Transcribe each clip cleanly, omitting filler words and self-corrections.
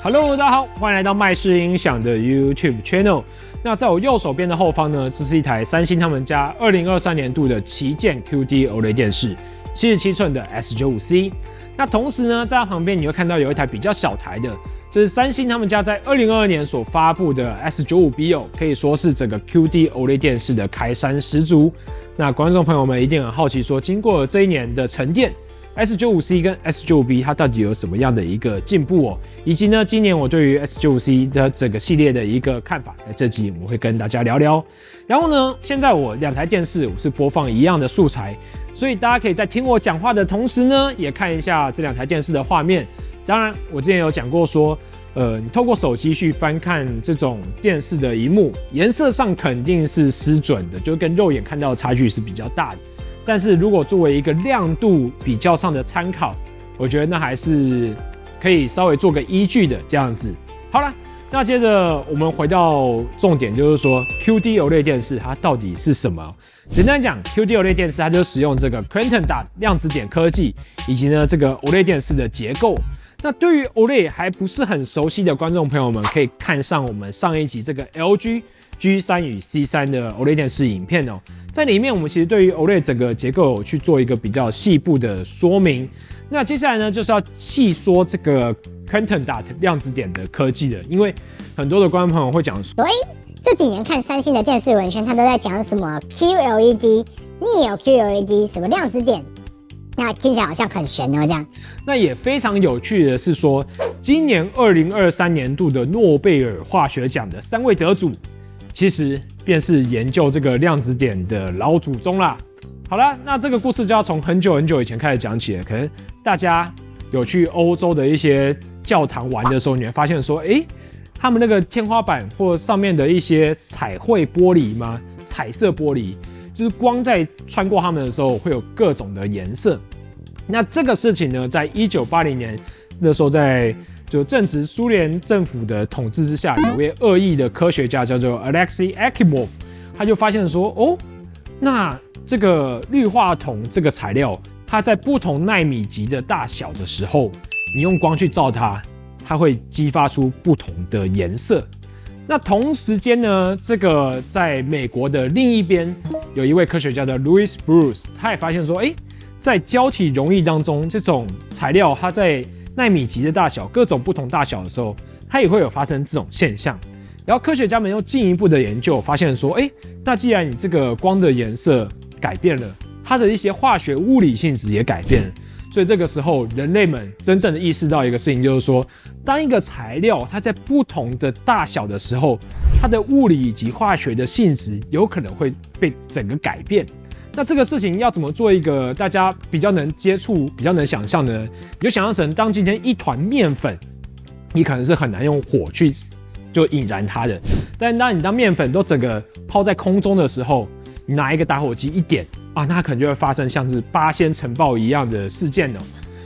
Hello， 大家好，欢迎来到麦氏音响的 YouTube Channel。那在我右手边的后方呢，这是一台三星他们家2023年度的旗舰 QD OLED 电视，77寸的 S95C。那同时呢，在它旁边你会看到有一台比较小台的，这是三星他们家在2022年所发布的 S95B 哦，可以说是整个 QD OLED 电视的开山始祖。那观众朋友们一定很好奇说，经过了这一年的沉淀，S95C 跟 S95B 它到底有什么样的一个进步哦？以及呢，今年我对于 S95C 的整个系列的一个看法，在这集我们会跟大家聊聊。然后呢，现在我两台电视我是播放一样的素材，所以大家可以在听我讲话的同时呢，也看一下这两台电视的画面。当然，我之前有讲过说，你透过手机去翻看这种电视的萤幕，颜色上肯定是失准的，就跟肉眼看到的差距是比较大的。但是如果作为一个亮度比较上的参考，我觉得那还是可以稍微做个依据的这样子。好了，那接着我们回到重点，就是说 QD OLED 电视它到底是什么？简单讲 ，QD OLED 电视它就使用这个 Quantum Dot 量子点科技，以及呢这个 OLED 电视的结构。那对于 OLED 还不是很熟悉的观众朋友们，可以看上我们上一集这个 LG G3 与 C3 的 OLED 电视影片哦。在里面，我们其实对于 OLED 整个结构有去做一个比较细部的说明。那接下来呢，就是要细说这个 Quantum Dot 量子点的科技了，因为很多的观众朋友会讲说，这几年看三星的电视文宣，它都在讲什么 QLED、Neo QLED 什么量子点，那听起来好像很玄哦，这样。那也非常有趣的是说，今年2023年度的诺贝尔化学奖的3位得主，其实便是研究这个量子点的老祖宗啦。好啦，那这个故事就要从很久很久以前开始讲起了。可能大家有去欧洲的一些教堂玩的时候，你会发现说，他们那个天花板或上面的一些彩绘玻璃吗？彩色玻璃，就是光在穿过它们的时候，会有各种的颜色。那这个事情呢，在1980年那时候就正值苏联政府的统治之下，有位恶意的科学家叫做 Alexei Akimov， 他就发现说，那这个氯化铜这个材料，它在不同奈米级的大小的时候，你用光去照它，它会激发出不同的颜色。那同时间呢，这个在美国的另一边，有一位科学家的 Louis Bruce， 他也发现说，在胶体溶液当中，这种材料它在奈米级的大小，各种不同大小的时候，它也会有发生这种现象。然后科学家们又进一步的研究，发现说，那既然你这个光的颜色改变了，它的一些化学物理性质也改变了。所以这个时候，人类们真正的意识到一个事情，就是说，当一个材料它在不同的大小的时候，它的物理以及化学的性质有可能会被整个改变。那这个事情要怎么做一个大家比较能接触、比较能想象呢？你就想象成，当今天一团面粉，你可能是很难用火去就引燃它的，但当你面粉都整个抛在空中的时候，你拿一个打火机一点啊，那可能就会发生像是八仙尘爆一样的事件哦。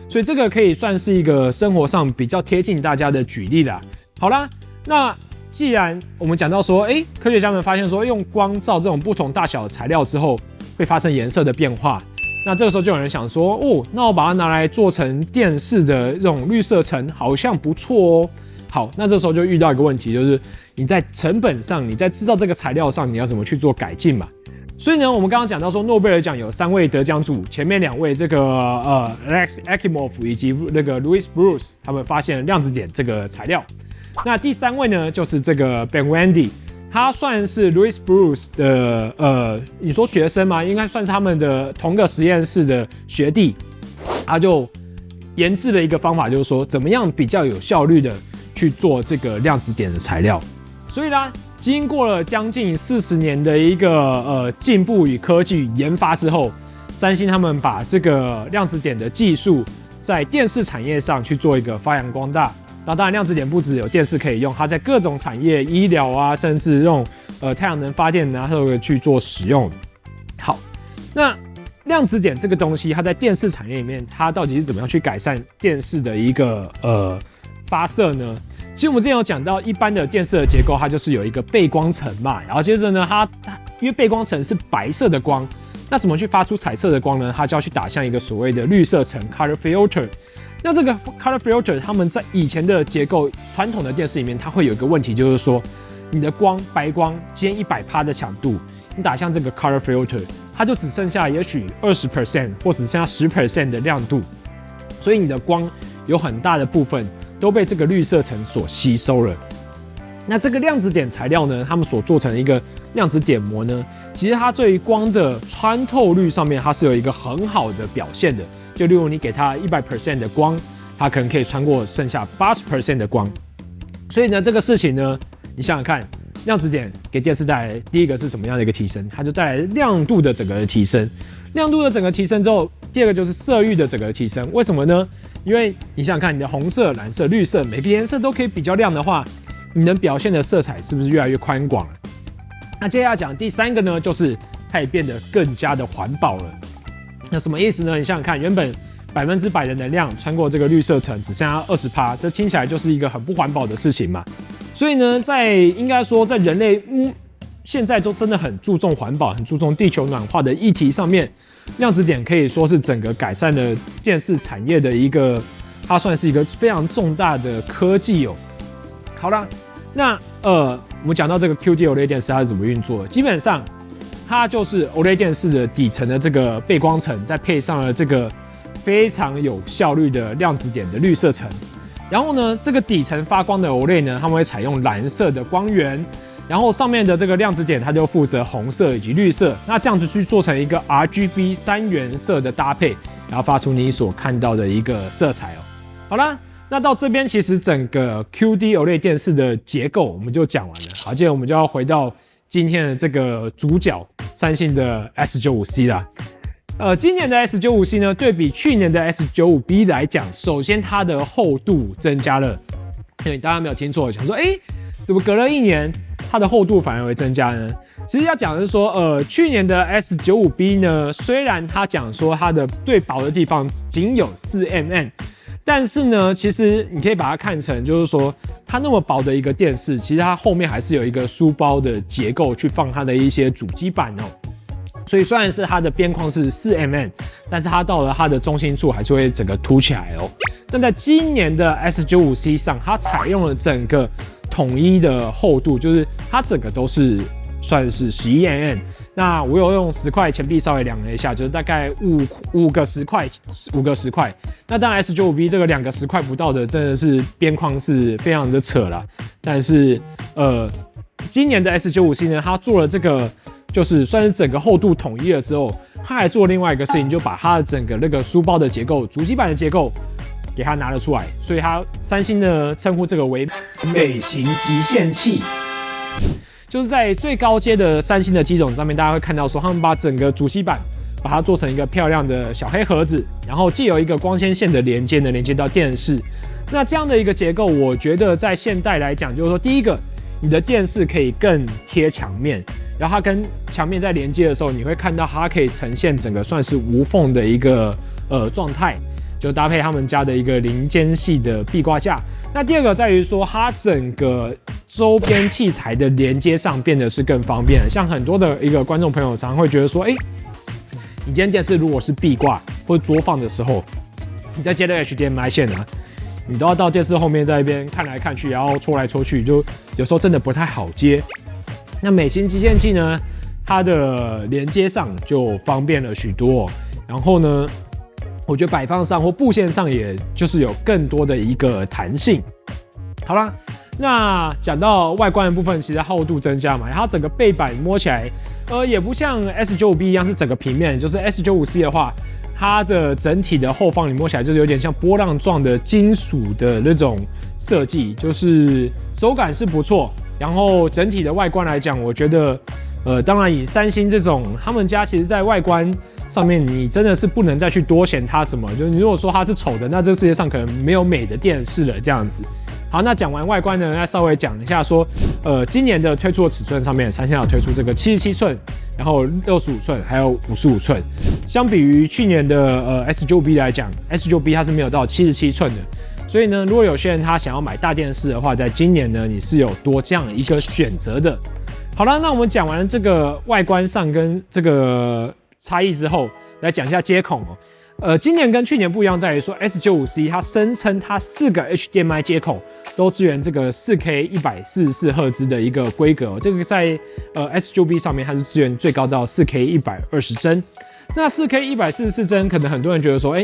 所以这个可以算是一个生活上比较贴近大家的举例啦。好啦，那既然我们讲到说，科学家们发现说，用光照这种不同大小的材料之后，会发生颜色的变化。那这个时候就有人想说，那我把它拿来做成电视的这种绿色层，好像不错哦。好，那这时候就遇到一个问题，就是你在成本上，你在制造这个材料上，你要怎么去做改进嘛？所以呢，我们刚刚讲到说，诺贝尔奖有3位得奖组，前面2位这个Alexei Akimov 以及那个 Louis Bruce， 他们发现了量子点这个材料。那第3位呢，就是这个 Ben Wendy。他算是 Louis Bruce 的你说学生吗？应该算是他们的同个实验室的学弟。他就研制了一个方法，就是说怎么样比较有效率的去做这个量子点的材料。所以呢，经过了将近40年的一个进步与科技研发之后，三星他们把这个量子点的技术在电视产业上去做一个发扬光大。那当然，量子点不只有电视可以用，它在各种产业、医疗啊，甚至用太阳能发电啊，都可以去做使用。好，那量子点这个东西，它在电视产业里面，它到底是怎么样去改善电视的一个发射呢？其实我们之前有讲到，一般的电视的结构，它就是有一个背光层嘛，然后接着呢，它因为背光层是白色的光，那怎么去发出彩色的光呢？它就要去打向一个所谓的绿色层 （color filter）。那这个 color filter 他们在以前的结构传统的电视里面，它会有一个问题，就是说你的光白光今天100%的强度，你打向这个 color filter， 它就只剩下也许20% 或只剩下10% 的亮度，所以你的光有很大的部分都被这个绿色层所吸收了。那这个量子点材料呢，他们所做成的一个量子点膜呢，其实它对于光的穿透率上面，它是有一个很好的表现的。就例如你给它100% 的光，它可能可以穿过剩下80% 的光。所以呢，这个事情呢，你想想看，量子点给电视带来第一个是什么样的一个提升？它就带来亮度的整个提升。亮度的整个提升之后，第二个就是色域的整个提升。为什么呢？因为你想想看，你的红色、蓝色、绿色，每个颜色都可以比较亮的话，你能表现的色彩是不是越来越宽广了？那接下来讲第三个呢，就是它也变得更加的环保了。那什么意思呢？你想想看，原本100%的能量穿过这个绿色层，只剩下20%，这听起来就是一个很不环保的事情嘛。所以呢，应该说在人类现在都真的很注重环保、很注重地球暖化的议题上面，量子点可以说是整个改善了电视产业的一个，它算是一个非常重大的科技哦。好啦，那我们讲到这个 QD OLED 电视它是怎么运作的，基本上它就是 OLED 电视的底层的这个背光层，再配上了这个非常有效率的量子点的绿色层。然后呢，这个底层发光的 OLED 呢，他们会采用蓝色的光源，然后上面的这个量子点它就负责红色以及绿色，那这样子去做成一个 RGB 3原色的搭配，然后发出你所看到的一个色彩哦。好啦。那到这边，其实整个 QD OLED 电视的结构我们就讲完了。好，接着我们就要回到今天的这个主角，三星的 S95C 啦。今年的 S95C 呢，对比去年的 S95B 来讲，首先它的厚度增加了。大家没有听错，想说，怎么隔了1年，它的厚度反而会增加呢？其实要讲的是说，去年的 S95B 呢，虽然它讲说它的最薄的地方仅有4mm。但是呢，其实你可以把它看成，就是说它那么薄的一个电视，其实它后面还是有一个书包的结构去放它的一些主机板哦。所以虽然是它的边框是4mm，但是它到了它的中心处还是会整个凸起来哦。但在今年的 S95C 上，它采用了整个统一的厚度，就是它整个都是算是11mm。那我有用10块钱币稍微量了一下，就是大概5个10块。那当然 S95B 这个2个10块不到的，真的是边框是非常的扯啦。但是今年的 S95C 呢，它做了这个就是算是整个厚度统一了之后，它还做另外一个事情，就把它的整个那个书包的结构、主机板的结构给它拿了出来。所以它三星呢称呼这个为美型极限器。就是在最高阶的三星的机种上面，大家会看到说，他们把整个主机板把它做成一个漂亮的小黑盒子，然后既有一个光纤线的连接，能连接到电视。那这样的一个结构，我觉得在现代来讲，就是说，第一个，你的电视可以更贴墙面，然后它跟墙面在连接的时候，你会看到它可以呈现整个算是无缝的一个状态。就搭配他们家的一个零间系的壁挂架。那第二个在于说，它整个周边器材的连接上变得是更方便了。像很多的一个观众朋友常常会觉得说，你今天电视如果是壁挂或者桌放的时候，你在接的 HDMI 线啊，你都要到电视后面在一边看来看去，然后戳来戳去，就有时候真的不太好接。那美型极限器呢，它的连接上就方便了许多。然后呢，我觉得摆放上或布线上，也就是有更多的一个弹性。好啦，那讲到外观的部分，其实厚度增加嘛，它整个背板摸起来，也不像 S95B 一样是整个平面，就是 S95C 的话，它的整体的后方你摸起来就是有点像波浪状的金属的那种设计，就是手感是不错。然后整体的外观来讲，我觉得，当然以三星这种，他们家其实在外观上面，你真的是不能再去多嫌它什么。就是你如果说它是丑的，那这个世界上可能没有美的电视了这样子。好，那讲完外观呢，再稍微讲一下说，今年的推出的尺寸上面，三星有推出这个77寸，然后65寸，还有55寸。相比于去年的S95B 来讲 ，S95B 它是没有到77寸的。所以呢，如果有些人他想要买大电视的话，在今年呢，你是有多这样一个选择的。好了，那我们讲完这个外观上跟这个差异之后，来讲一下接孔哦。今年跟去年不一样在于说 S95C 它声称它4个 HDMI 接口都支援这个 4K 144赫兹的一个规格，这个在S9B 上面它是支援最高到 4K 120帧。那 4K 144帧可能很多人觉得说，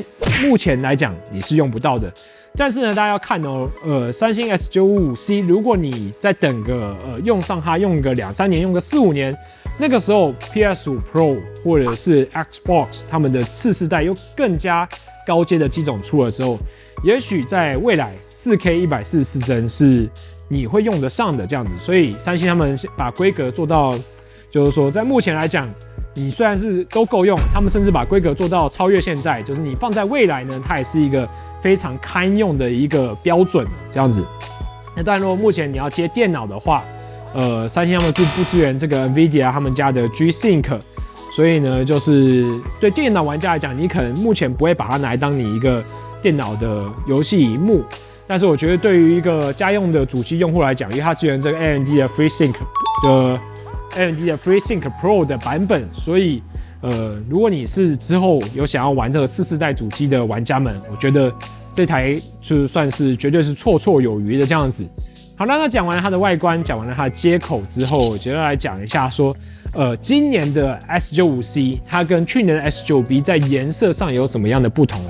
目前来讲你是用不到的。但是呢，大家要看哦，三星 S955C， 如果你再等个用上它，用个2-3年，用个4-5年，那个时候 PS5 Pro 或者是 Xbox 他们的次世代又更加高阶的机种出的时候，也许在未来 4K 144帧是你会用得上的这样子。所以三星他们把规格做到，就是说在目前来讲，你虽然是都够用，他们甚至把规格做到超越现在，就是你放在未来呢，它也是一个非常堪用的一个标准这样子。那当然，如果目前你要接电脑的话，三星他们是不支援这个 NVIDIA 他们家的 G-Sync， 所以呢，就是对电脑玩家来讲，你可能目前不会把它拿来当你一个电脑的游戏萤幕。但是我觉得对于一个家用的主机用户来讲，因为它支援这个 AMD 的 FreeSync Pro 的版本，所以如果你是之后有想要玩这个次世代主机的玩家们，我觉得这台就算是绝对是绰绰有余的这样子。好了，那讲完了它的外观，讲完了它的接口之后，我接下来讲一下说，今年的 S95C 它跟去年的 S9B 在颜色上有什么样的不同？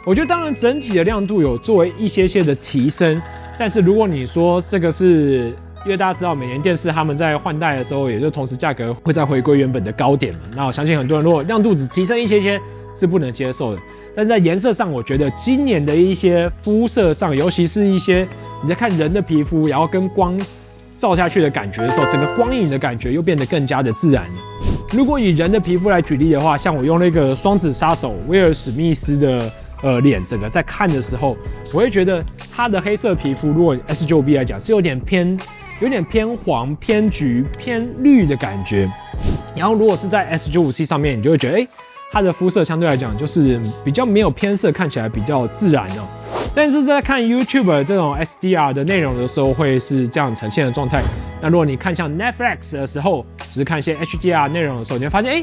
我觉得当然整体的亮度有作为一些的提升，但是如果你说这个是因为大家知道每年电视他们在换代的时候，也就同时价格会再回归原本的高点嘛。那我相信很多人如果亮度只提升一些是不能接受的。但是在颜色上，我觉得今年的一些肤色上，尤其是一些你在看人的皮肤，然后跟光照下去的感觉的时候，整个光影的感觉又变得更加的自然了。如果以人的皮肤来举例的话，像我用那个双子杀手威尔史密斯的脸，整个在看的时候，我会觉得他的黑色皮肤，如果 S9B 来讲是有点偏黄、偏橘、偏绿的感觉。然后如果是在 S95C 上面，你就会觉得，它的肤色相对来讲就是比较没有偏色，看起来比较自然哦。但是在看 YouTube 这种 SDR 的内容的时候，会是这样呈现的状态。那如果你看像 Netflix 的时候，就是看一些 HDR 内容的时候，你会发现，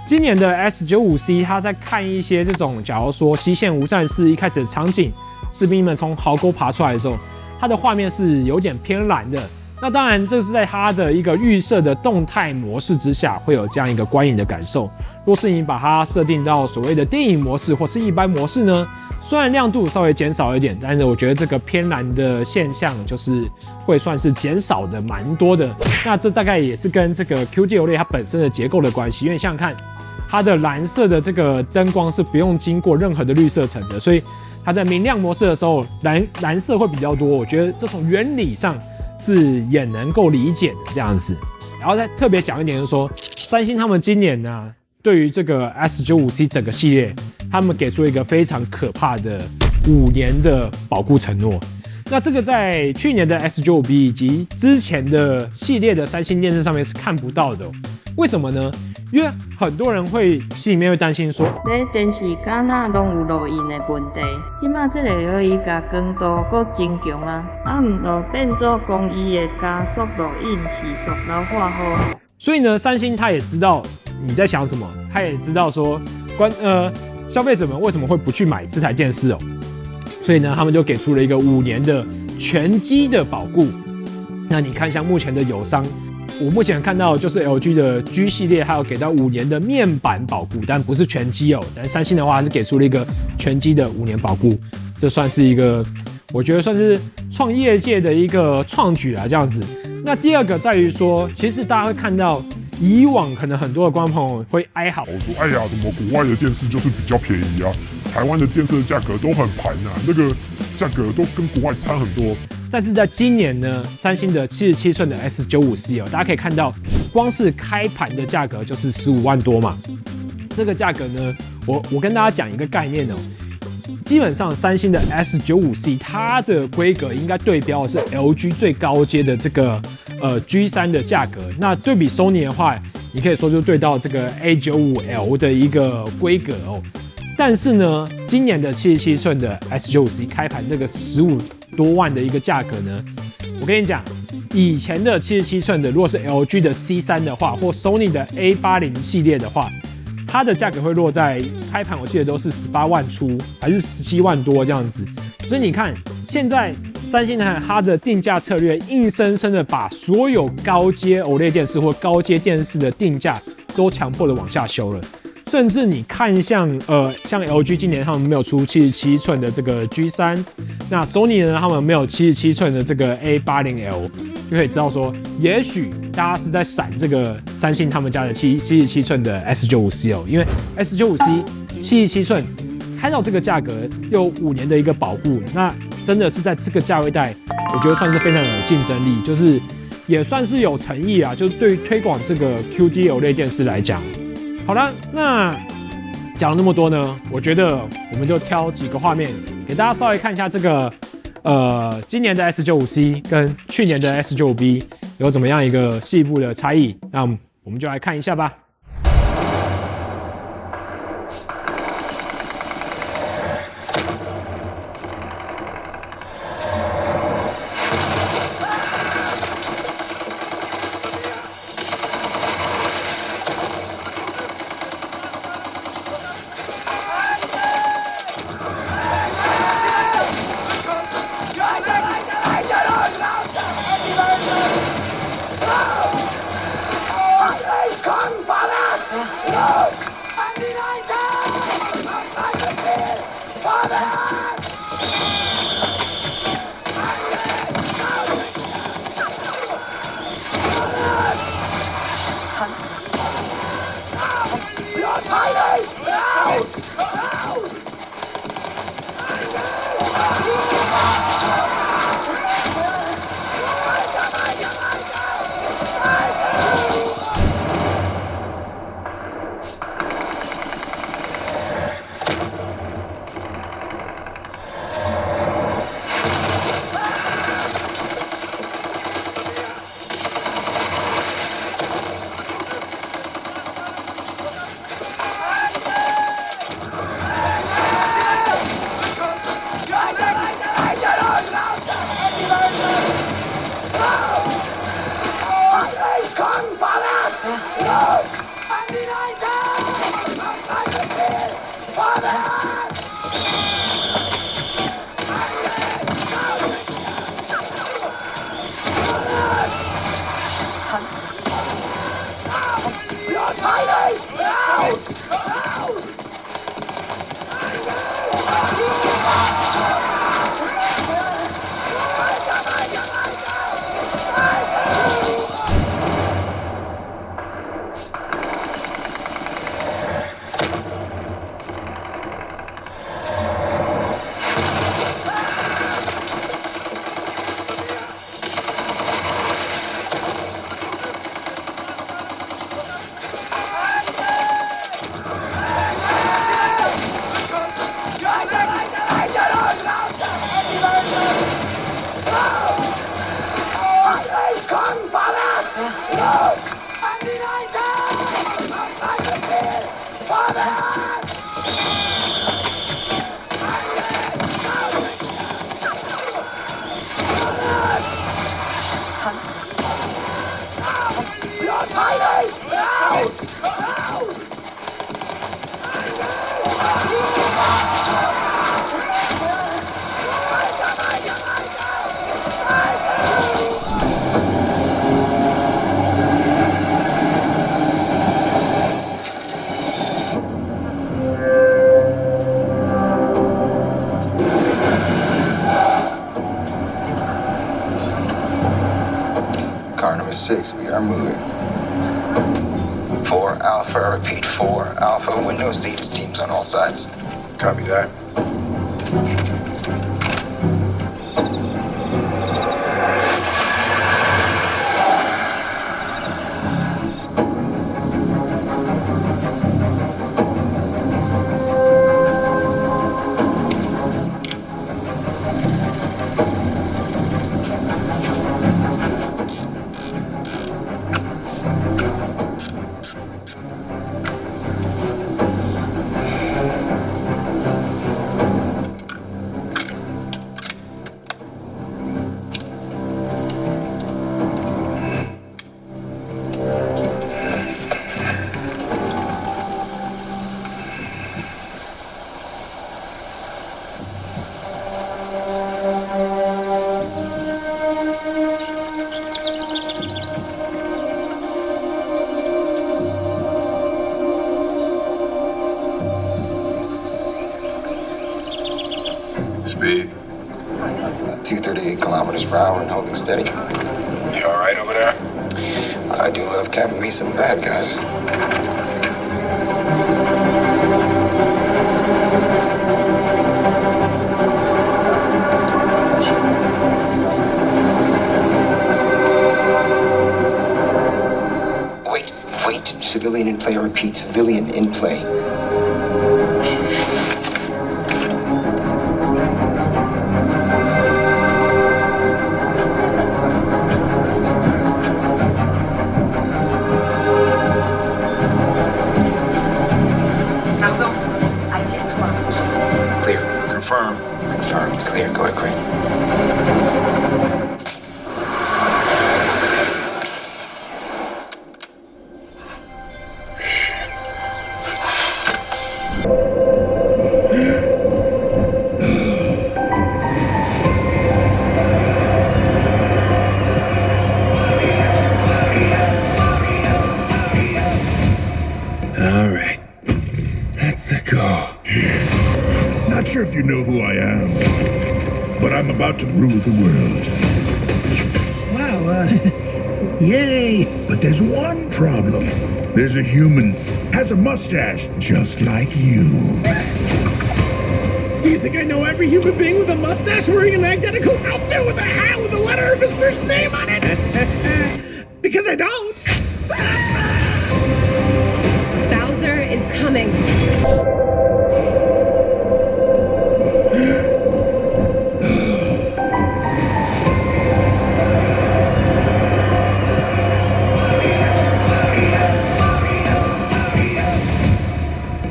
今年的 S95C 它在看一些这种，假如说西线无战事一开始的场景，士兵们从壕沟爬出来的时候，它的画面是有点偏蓝的。那当然，这是在它的一个预设的动态模式之下，会有这样一个观影的感受。若是你把它设定到所谓的电影模式或是一般模式呢，虽然亮度稍微减少一点，但是我觉得这个偏蓝的现象就是会算是减少的蛮多的。那这大概也是跟这个 QD-OLED 它本身的结构的关系，因为想想看，它的蓝色的这个灯光是不用经过任何的绿色层的，所以它在明亮模式的时候，蓝色会比较多。我觉得这从原理上是也能够理解的这样子。然后再特别讲一点，就是说三星他们今年呢，对于这个 S95C 整个系列，他们给出一个非常可怕的5年的保固承诺。那这个在去年的 S95B 以及之前的系列的三星电视上面是看不到的哦。为什么呢？因为很多人会心里面会担心说，电视敢若拢有录音的问题，即马这个可以甲光度搁增强啊，唔就变做讲伊的加速录音时速老化好。所以呢，三星他也知道你在想什么，他也知道说消费者们为什么会不去买这台电视哦。所以呢，他们就给出了一个5年的全机的保固。那你看，像目前的友商，我目前看到就是 LG 的 G 系列，还有给到5年的面板保固，但不是全机哦。但三星的话，还是给出了一个全机的5年保固，这算是一个，我觉得算是创业界的一个创举啦，这样子。那第二个在于说，其实大家会看到，以往可能很多的观众朋友会哀嚎，我说，哎呀，什么国外的电视就是比较便宜啊，台湾的电视的价格都很盘啊，那个价格都跟国外差很多。但是在今年呢，三星的77寸的 S95C 大家可以看到，光是开盘的价格就是15万多嘛。这个价格呢，我跟大家讲一个概念哦。基本上三星的 S95C 它的规格应该对标的是 LG 最高阶的这个G3的价格。那对比 Sony 的话，你可以说就对到这个 A95L 的一个规格哦。但是呢，今年的77寸的 S95C 开盘那个15多万的一个价格呢，我跟你讲，以前的77寸的如果是 LG 的 C3 的话，或 Sony 的 A80 系列的话，它的价格会落在开盘，我记得都是18万出还是17万多这样子。所以你看，现在三星呢，它的定价策略硬生生的把所有高阶 OLED 电视或高阶电视的定价都强迫的往下修了。甚至你看像 LG 今年他们没有出77寸的这个 G3，那 Sony 呢他们没有77寸的这个 A80L， 就可以知道说，也许大家是在闪这个三星他们家的77寸的 S95C 哦，因为 S95C 77寸开到这个价格又5年的一个保护，那真的是在这个价位带，我觉得算是非常有竞争力，就是也算是有诚意啊，就是对于推广这个 QD OLED 电视来讲。好了，那讲了那么多呢，我觉得我们就挑几个画面给大家稍微看一下这个今年的 S95C 跟去年的 S95B 有怎么样一个细部的差异，那我们就来看一下吧。6, we are moving. 4 Alpha, repeat 4 Alpha, window seat steams on all sides. Copy that. Speed? 238 kilometers per hour and holding steady. You all right over there? I do love capping me some bad guys. Wait. Civilian in play. I repeat, civilian in play. Pardon, assieds-toi. Clear. Confirmed. Confirmed. Clear. Go to crane. All right. Let's go. Not sure if you know who I am, but I'm about to rule the world. Wow, yay! But there's one problem. There's a human, has a mustache, just like you. You think I know every human being with a mustache wearing an identical outfit with a hat with the letter of his first name on it? Because I don't. Bowser is coming.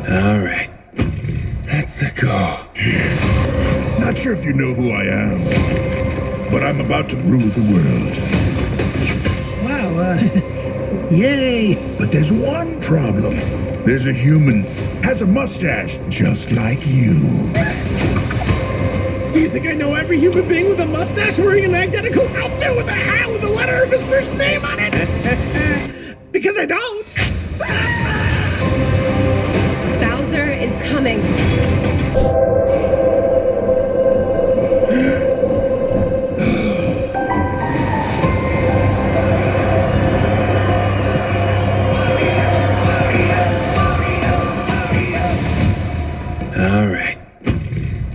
All right. Let's go. Not sure if you know who I am, but I'm about to rule the world. Wow, yay! But there's one problem. There's a human, has a mustache, just like you. You think I know every human being with a mustache wearing an identical outfit with a hat with the letter of his first name on it? Because I don't. Bowser is coming. All right.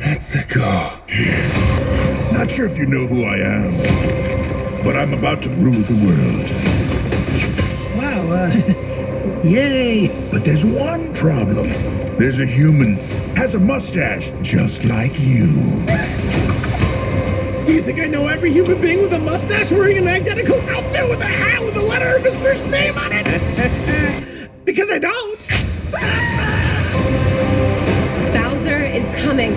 Let's go. Not sure if you know who I am, but I'm about to rule the world. Wow, yay! But there's one problem. There's a human, has a mustache, just like you. You think I know every human being with a mustache wearing an identical outfit with a hat with the letter of his first name on it? Because I don't. Bowser is coming.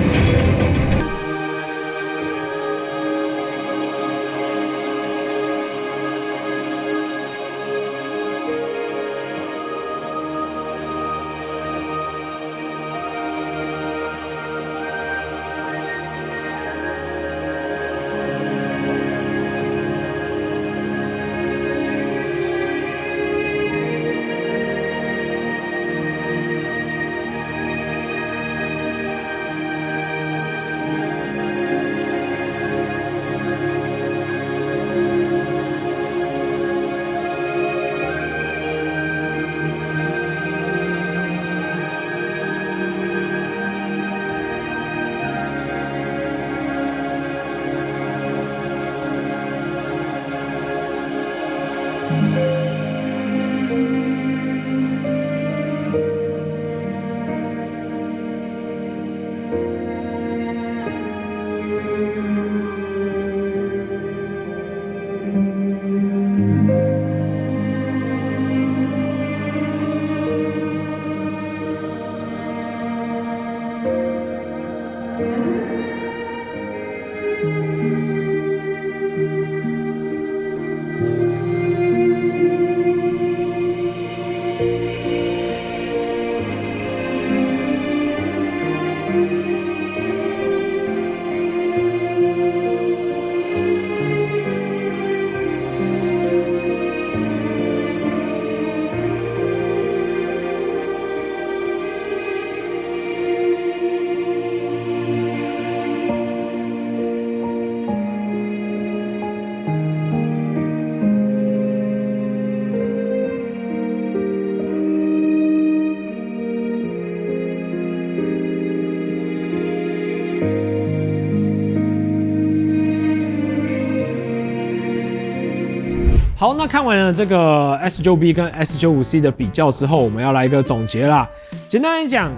好，那看完了这个 S95B 跟 S95C 的比较之后，我们要来一个总结啦。简单来讲，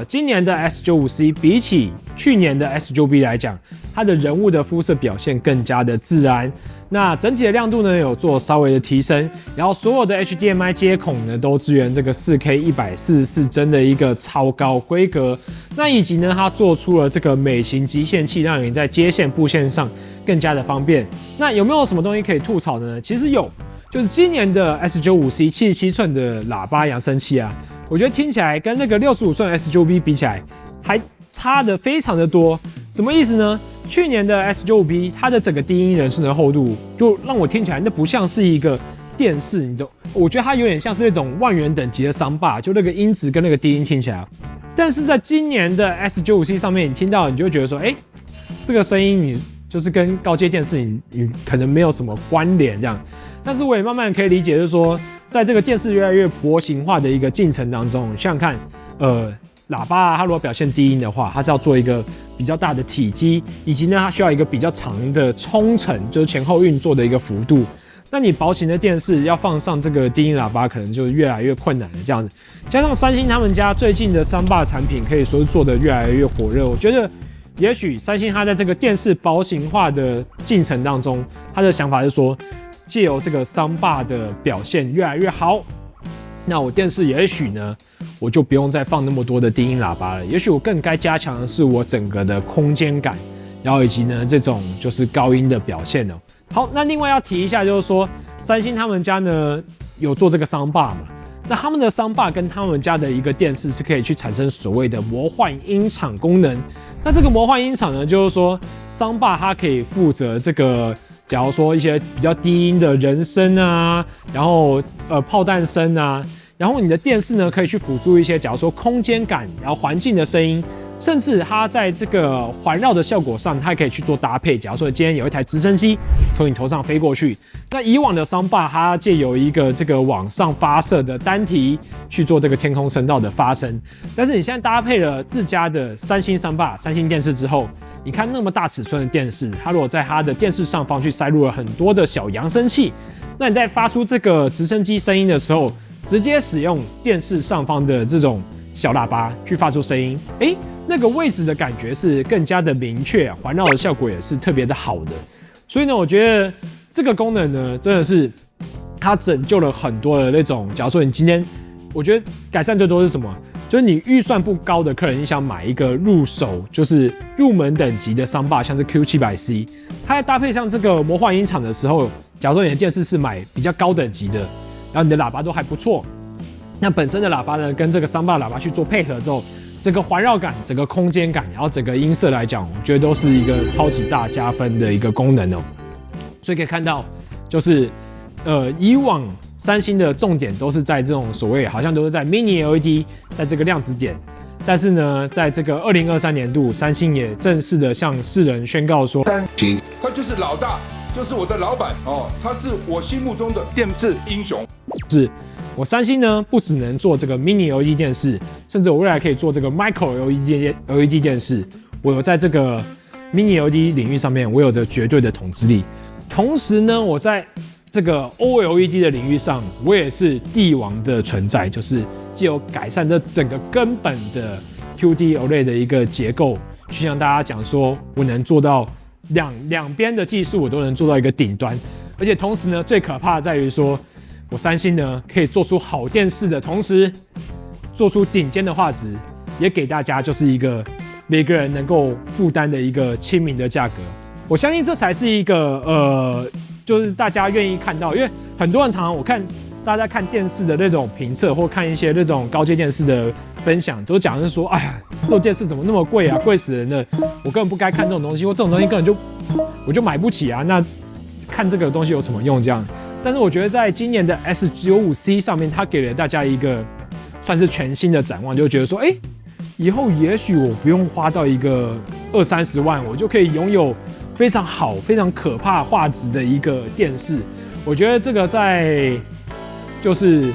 今年的 S95C 比起去年的 S95B 来讲，它的人物的肤色表现更加的自然。那整体的亮度呢有做稍微的提升，然后所有的 HDMI 接孔呢都支援这个 4K 144帧的一个超高规格。那以及呢，它做出了这个美型集线器，让你在接线布线上更加的方便。那有没有什么东西可以吐槽的呢？其实有，就是今年的 S95C 77寸的喇叭扬声器啊，我觉得听起来跟那个65寸 S95B 比起来，还差的非常的多。什么意思呢？去年的 S95B 它的整个低音人声的厚度，就让我听起来那不像是一个电视，我觉得它有点像是那种万元等级的桑巴，就那个音质跟那个低音听起来。但是在今年的 S95C 上面，你听到你就会觉得说，这个声音你就是跟高阶电视你可能没有什么关联这样。但是我也慢慢可以理解，就是说，在这个电视越来越薄型化的一个进程当中，想想看，喇叭它如果表现低音的话，它是要做一个比较大的体积，以及呢它需要一个比较长的冲程，就是前后运作的一个幅度。那你薄型的电视要放上这个低音喇叭，可能就越来越困难了。这样子，加上三星他们家最近的桑巴产品可以说是做得越来越火热，我觉得也许三星它在这个电视薄型化的进程当中，它的想法是说，借由这个桑巴的表现越来越好，那我电视也许呢，我就不用再放那么多的低音喇叭了，也许我更该加强的是我整个的空间感，然后以及呢这种就是高音的表现哦。好，那另外要提一下，就是说三星他们家呢有做这个桑巴嘛，那他们的桑巴跟他们家的一个电视是可以去产生所谓的魔幻音场功能。那这个魔幻音场呢，就是说桑巴它可以负责这个，假如说一些比较低音的人声啊，然后炮弹声啊，然后你的电视呢可以去辅助一些，假如说空间感，然后环境的声音。甚至它在这个环绕的效果上，它还可以去做搭配。假如说今天有一台直升机从你头上飞过去，那以往的桑巴它借由一个这个往上发射的单体去做这个天空声道的发声，但是你现在搭配了自家的三星桑巴、三星电视之后，你看那么大尺寸的电视，它如果在它的电视上方去塞入了很多的小扬声器，那你在发出这个直升机声音的时候，直接使用电视上方的这种小喇叭去发出声音，那个位置的感觉是更加的明确，环绕的效果也是特别的好的。所以呢，我觉得这个功能呢，真的是它拯救了很多的那种。假如说你今天，我觉得改善最多是什么？就是你预算不高的客人，你想买一个入手就是入门等级的桑巴，像是 Q700C， 它在搭配上这个魔幻音场的时候，假如说你的电视是买比较高等级的，然后你的喇叭都还不错，那本身的喇叭呢，跟这个桑巴喇叭去做配合之后，整个环绕感、整个空间感，然后整个音色来讲，我觉得都是一个超级大加分的一个功能哦。所以可以看到，就是以往三星的重点都是在这种所谓好像都是在 Mini LED， 在这个量子点。但是呢，在这个2023年度，三星也正式的向世人宣告说，三星他就是老大，就是我的老板哦，他是我心目中的电视英雄。是。我三星呢，不只能做这个 Mini LED 电视，甚至我未来可以做这个 Micro LED 电视。我有在这个 Mini LED 领域上面，我有着绝对的统治力。同时呢，我在这个 OLED 的领域上，我也是帝王的存在，就是藉由改善这整个根本的 QD OLED 的一个结构，去向大家讲说，我能做到两边的技术，我都能做到一个顶端。而且同时呢，最可怕的在于说，我三星呢可以做出好电视的同时，做出顶尖的画质，也给大家就是一个每个人能够负担的一个亲民的价格。我相信这才是一个就是大家愿意看到，因为很多人常常我看大家看电视的那种评测，或看一些那种高阶电视的分享，都讲是说，哎呀，这种电视怎么那么贵啊，贵死人了，我根本不该看这种东西，或这种东西根本我就买不起啊，那看这个东西有什么用这样？但是我觉得在今年的 S95C 上面，它给了大家一个算是全新的展望，就觉得说，以后也许我不用花到一个20-30万，我就可以拥有非常好、非常可怕画质的一个电视。我觉得这个在就是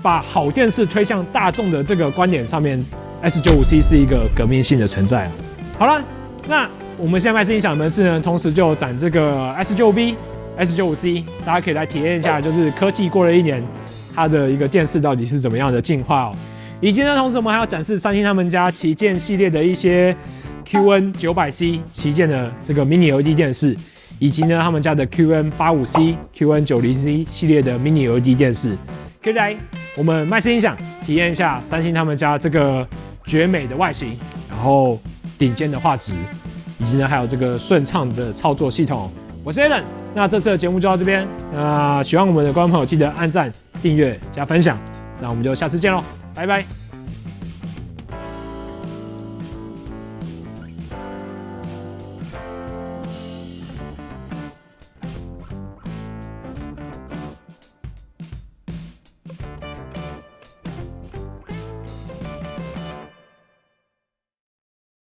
把好电视推向大众的这个观点上面 ，S95C 是一个革命性的存在啊。好了，那我们现在麦斯音响门市呢，同时就展这个 S95B。S95C， 大家可以来体验一下，就是科技过了1年，它的一个电视到底是怎么样的进化哦。以及呢，同时我们还要展示三星他们家旗舰系列的一些 QN900C 旗舰的这个 Mini LED 电视，以及呢他们家的 QN85C、QN90C 系列的 Mini LED 电视，可以来我们麦斯音响体验一下三星他们家这个绝美的外形，然后顶尖的画质，以及呢还有这个顺畅的操作系统。我是 Alan， 那这次的节目就到这边。那喜欢我们的观众朋友记得按赞、订阅、加分享。那我们就下次见喽，拜拜。